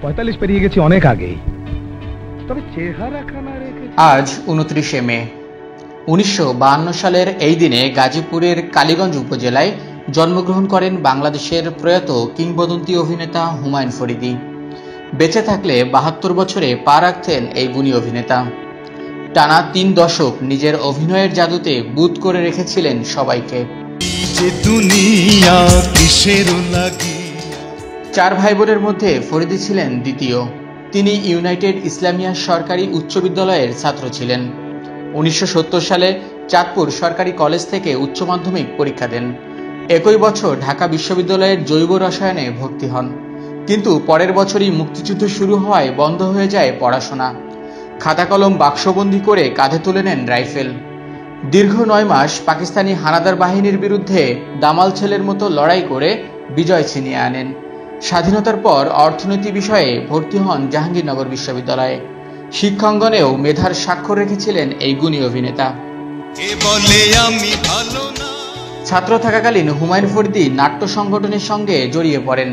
45 পেরিয়ে গেছি অনেক আগেই, তবে চেহারাখানা রেখেছি। আজ 29শে মে 1952 সালের এই দিনে গাজীপুরের কালীগঞ্জ উপজেলায় জন্মগ্রহণ করেন বাংলাদেশের প্রয়াত কিংবদন্তি অভিনেতা হুমায়ুন ফরিদী। বেঁচে থাকলে 72 বছরে পা রাখতেন এই গুণী অভিনেতা। টানা 3 দশক নিজের অভিনয়ের জাদুতে বুঁদ করে রেখেছিলেন সবাইকে। 4 ভাই বোনের মধ্যে ফরিদী ছিলেন দ্বিতীয়। তিনি ইউনাইটেড ইসলামিয়া সরকারি উচ্চ বিদ্যালয়ের ছাত্র ছিলেন। 1970 সালে চাঁদপুর সরকারি কলেজ থেকে উচ্চ মাধ্যমিক পরীক্ষা দেন। একই বছর ঢাকা বিশ্ববিদ্যালয়ের জৈব রসায়নে ভর্তি হন, কিন্তু পরের বছরই মুক্তিযুদ্ধ শুরু হওয়ায় বন্ধ হয়ে যায় পড়াশোনা। খাতা কলম বাক্সবন্দি করে কাঁধে তুলে নেন রাইফেল। দীর্ঘ 9 মাস পাকিস্তানি হানাদার বাহিনীর বিরুদ্ধে দামাল ছেলের মতো লড়াই করে বিজয় ছিনিয়ে আনেন। স্বাধীনতার পর অর্থনীতি বিষয়ে ভর্তি হন জাহাঙ্গীরনগর বিশ্ববিদ্যালয়ে। শিক্ষাঙ্গনেও মেধার স্বাক্ষর রেখেছিলেন এই গুণী অভিনেতা। ছাত্র থাকাকালীন হুমায়ুন ফরিদী নাট্য সংগঠনের সঙ্গে জড়িয়ে পড়েন।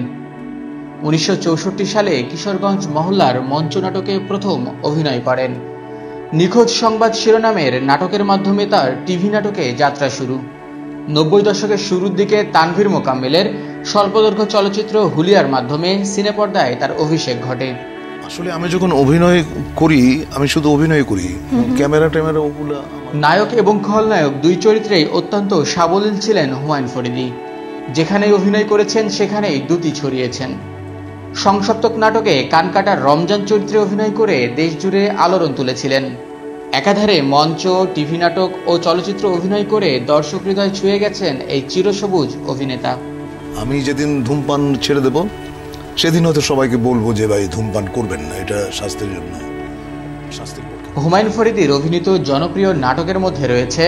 1964 সালে কিশোরগঞ্জ মহল্লার মঞ্চ নাটকে প্রথম অভিনয় করেন। নিখোঁজ সংবাদ শিরোনামের নাটকের মাধ্যমে তার টিভি নাটকে যাত্রা শুরু। 90 দশকের শুরুর দিকে তানভীর মোকাম্মেলের স্বল্পদৈর্ঘ্য চলচ্চিত্র হুলিয়ার মাধ্যমে সিনেপর্দায় তার অভিষেক ঘটে। আসলে আমি যখন অভিনয় করি, আমি শুধু অভিনয় করি, ক্যামেরা ওগুলা। নায়ক এবং খলনায়ক 2 চরিত্রেই অত্যন্ত সাবলীল ছিলেন হুমায়ুন ফরিদী। যেখানেই অভিনয় করেছেন সেখানেই দ্যুতি ছড়িয়েছেন। সংসপ্তক নাটকে কানকাটার রমজান চরিত্রে অভিনয় করে দেশ জুড়ে আলোড়ন তুলেছিলেন। একাধারে মঞ্চ, টিভি নাটক ও চলচ্চিত্র অভিনয় করে দর্শক হৃদয় ছুঁয়ে গেছেন এই চিরসবুজ অভিনেতা। আমি যেদিন ধূমপান ছেড়ে দেব সেদিন হয়তো সবাইকে বলবো যে ভাই ধূমপান করবেন না, এটা স্বাস্থ্যের জন্য স্বাস্থ্যের পক্ষে। হুমায়ুন ফরিদীর অভিনীত জনপ্রিয় নাটকের মধ্যে রয়েছে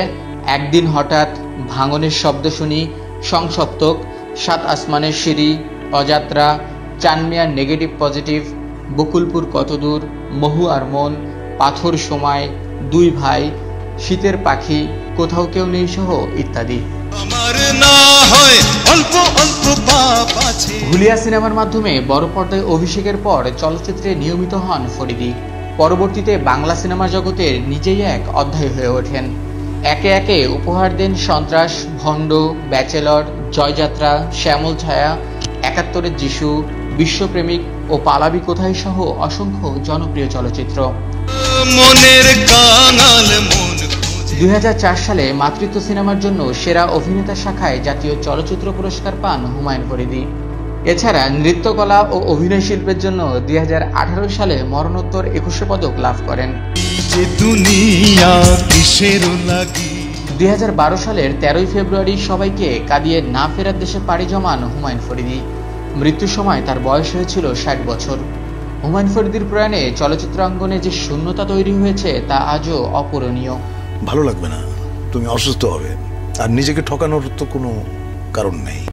একদিন হঠাৎ, ভাঙনের শব্দ শুনি, সংসপ্তক, 7 আসমানের সিঁড়ি, অযাত্রা, চানমিয়ার নেগেটিভ পজিটিভ, বকুলপুর কতদূর, মহু আর মন, পাথর সময়, 2 ভাই, শীতের পাখি, কোথাও কেউ নেই সহ ইত্যাদি। হুলিয়া সিনেমার মাধ্যমে বড় পর্দায় অভিষেকের পর চলচ্চিত্রে নিয়মিত হন ফরিদী। পরবর্তীতে বাংলা সিনেমা জগতের নিজেই এক অধ্যায় হয়ে ওঠেন। একে একে উপহার দেন সন্ত্রাস, ভণ্ড, ব্যাচেলর, জয়যাত্রা, শ্যামল ছায়া, 71-এর যিশু, বিশ্বপ্রেমিক ও পালাবি কোথায় সহ অসংখ্য জনপ্রিয় চলচ্চিত্র। 2004 সালে মাতৃত্ব সিনেমার জন্য সেরা অভিনেতা শাখায় জাতীয় চলচ্চিত্র পুরস্কার পান হুমায়ুন ফরিদী। এছাড়া নৃত্যকলা ও অভিনয় শিল্পের জন্য 2018 সালে মরণোত্তর 21 পদক লাভ করেন। 2012 সালের 13 ফেব্রুয়ারি সবাইকে কাঁদিয়ে না ফেরার দেশে পাড়ি জমান হুমায়ুন ফরিদী। মৃত্যুর সময় তার বয়স হয়েছিল 60 বছর। হুমায়ুন ফরিদীর প্রয়াণে চলচ্চিত্রাঙ্গনে যে শূন্যতা তৈরি হয়েছে তা আজও অপূরণীয়। ভালো লাগবে না, তুমি অসুস্থ হবে, আর নিজেকে ঠকানোর তো কোনো কারণ নেই।